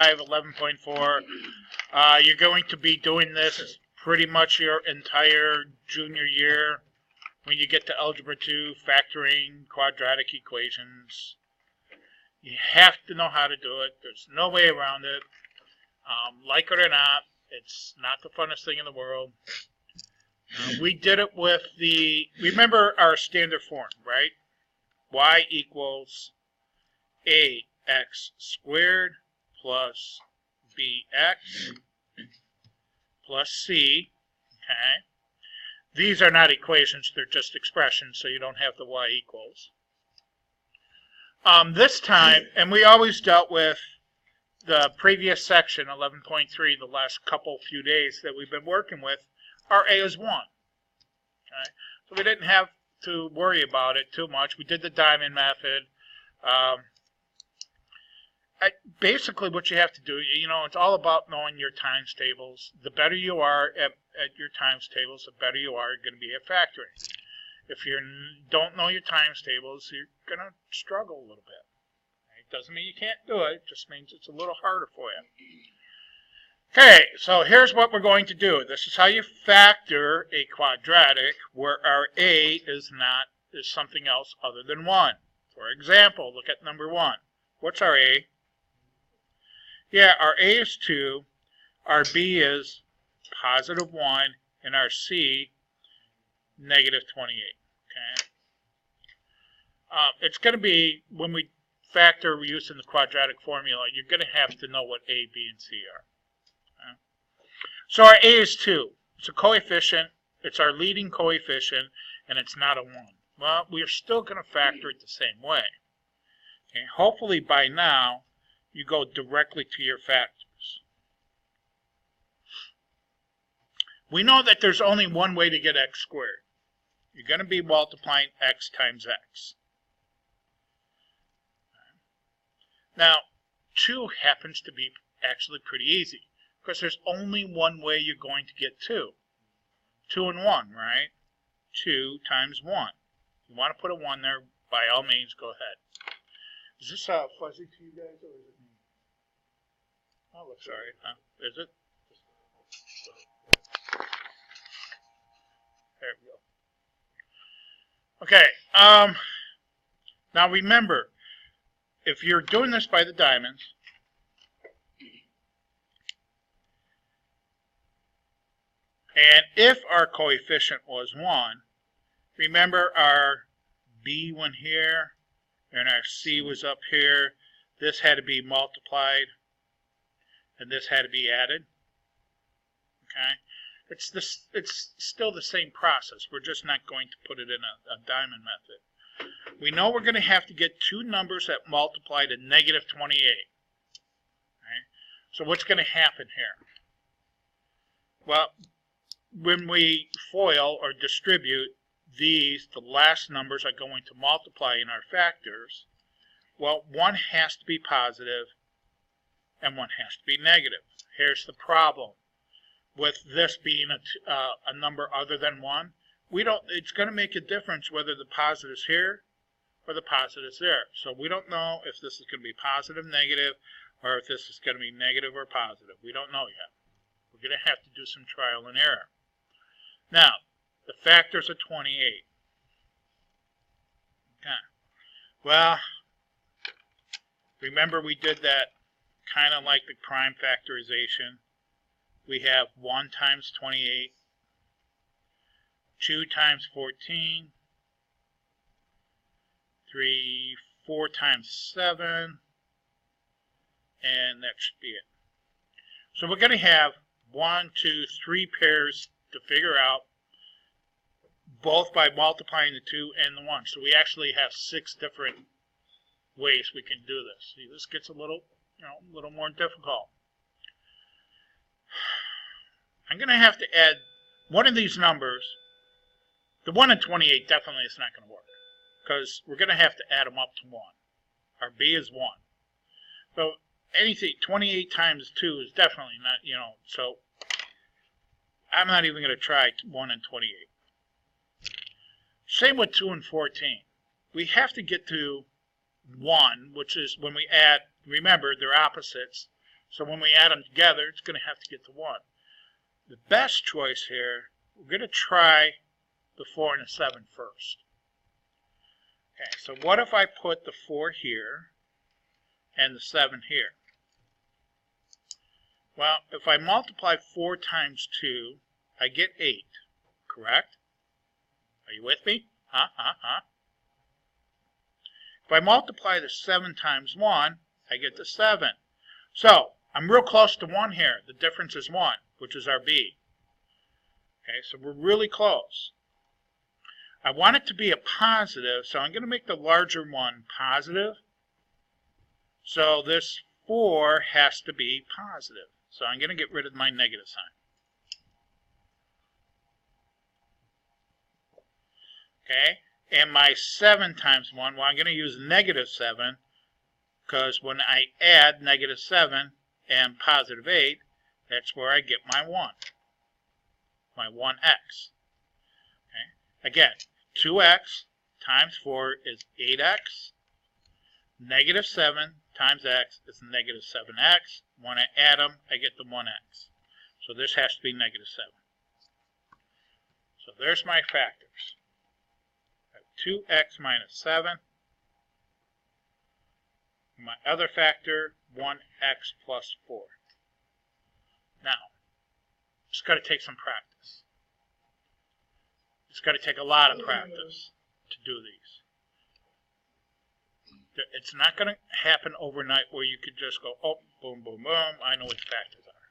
11.4. You're going to be doing this pretty much your entire junior year when you get to Algebra 2, factoring, quadratic equations. You have to know how to do it. There's no way around it. Like it or not, it's not the funnest thing in the world. We did it with remember our standard form, right? Y equals ax squared plus bx plus c. Okay. These are not equations, they're just expressions, so you don't have the y equals. This time, and we always dealt with the previous section, 11.3, the last few days that we've been working with, our a is 1. Okay? So we didn't have to worry about it too much. We did the diamond method. Basically what you have to do, it's all about knowing your times tables. The better you are at your times tables, the better you are going to be at factoring. If you don't know your times tables, you're going to struggle a little bit. It doesn't mean you can't do it, it just means it's a little harder for you. Okay, so here's what we're going to do. This is how you factor a quadratic where our a is something else other than 1. For example, look at number 1. What's our a? Yeah, our a is 2, our b is positive 1, and our c negative 28. Okay. It's going to be, when we factor using the quadratic formula, you're going to have to know what a, b, and c are. Okay. So our a is 2. It's a coefficient. It's our leading coefficient, and it's not a 1. Well, we're still going to factor it the same way. Okay. Hopefully by now, you go directly to your factors. We know that there's only one way to get x squared. You're going to be multiplying x times x. Now, 2 happens to be actually pretty easy, because there's only one way you're going to get 2. 2 and 1, right? 2 times 1. If you want to put a 1 there, by all means, go ahead. Is this fuzzy to you guys, or is it me? Oh, sorry. Is it? There we go. Okay. Now remember, if you're doing this by the diamonds, and if our coefficient was 1, remember our b went here, and our c was up here. This had to be multiplied, and this had to be added. Okay, it's still the same process. We're just not going to put it in a diamond method. We know we're going to have to get two numbers that multiply to negative 28. Okay? So what's going to happen here? Well, when we FOIL or distribute these, the last numbers are going to multiply in our factors. Well, one has to be positive and one has to be negative. Here's the problem. With this being a number other than 1, it's going to make a difference whether the positive is here or the positive is there. So we don't know if this is going to be positive, negative, or if this is going to be negative or positive. We don't know yet. We're going to have to do some trial and error. Now, the factors are 28. Okay. Well, remember we did that kind of like the prime factorization. We have 1 times 28, 2 times 14, 4 times 7, and that should be it. So we're going to have 1, 2, 3 pairs to figure out, both by multiplying the 2 and the 1. So we actually have 6 different ways we can do this. See, this gets a little more difficult. I'm going to have to add one of these numbers. The 1 and 28 definitely is not going to work, because we're going to have to add them up to 1. Our b is 1. So anything 28 times 2 is definitely not, so I'm not even going to try 1 and 28. Same with 2 and 14. We have to get to 1, which is when we add, remember, they're opposites. So when we add them together, it's going to have to get to 1. The best choice here, we're going to try the 4 and the 7 first. Okay, so what if I put the 4 here and the 7 here? Well, if I multiply 4 times 2, I get 8, correct? Are you with me? If I multiply the 7 times 1, I get the 7. So, I'm real close to 1 here. The difference is 1, which is our B. Okay, so we're really close. I want it to be a positive, so I'm going to make the larger one positive. So this 4 has to be positive. So I'm going to get rid of my negative sign. Okay, and my 7 times 1, well, I'm going to use negative 7, because when I add negative 7 and positive 8, that's where I get my 1, my 1x. Okay, again, 2x times 4 is 8x. Negative 7 times x is negative 7x. When I add them, I get the 1x. So this has to be negative 7. So there's my factors. I have 2x minus 7. My other factor, 1x plus 4. Now, it's got to take some practice. It's got to take a lot of practice to do these. It's not going to happen overnight where you could just go, oh, boom, boom, boom, I know what the factors are.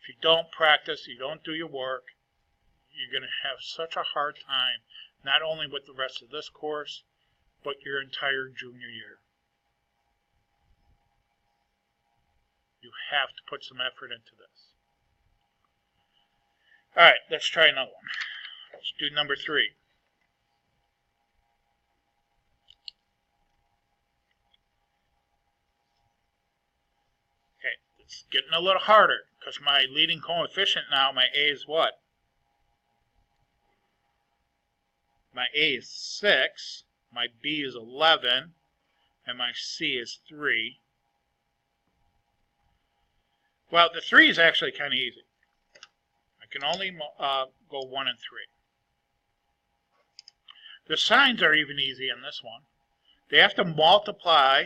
If you don't practice, you don't do your work, you're going to have such a hard time, not only with the rest of this course, but your entire junior year. You have to put some effort into this. Alright, let's try another one. Let's do number 3. Okay, it's getting a little harder because my leading coefficient now, my A is what? My A is 6, my B is 11, and my C is 3. Well, the 3 is actually kind of easy. I can only go 1 and 3. The signs are even easy in this one. They have to multiply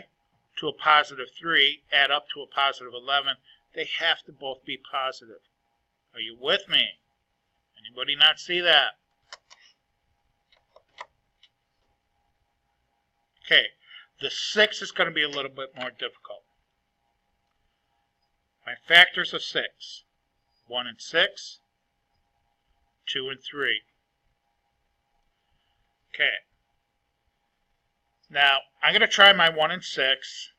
to a positive 3, add up to a positive 11. They have to both be positive. Are you with me? Anybody not see that? Okay, the 6 is going to be a little bit more difficult. My factors of 6, 1 and 6, 2 and 3. Okay. Now, I'm going to try my 1 and 6.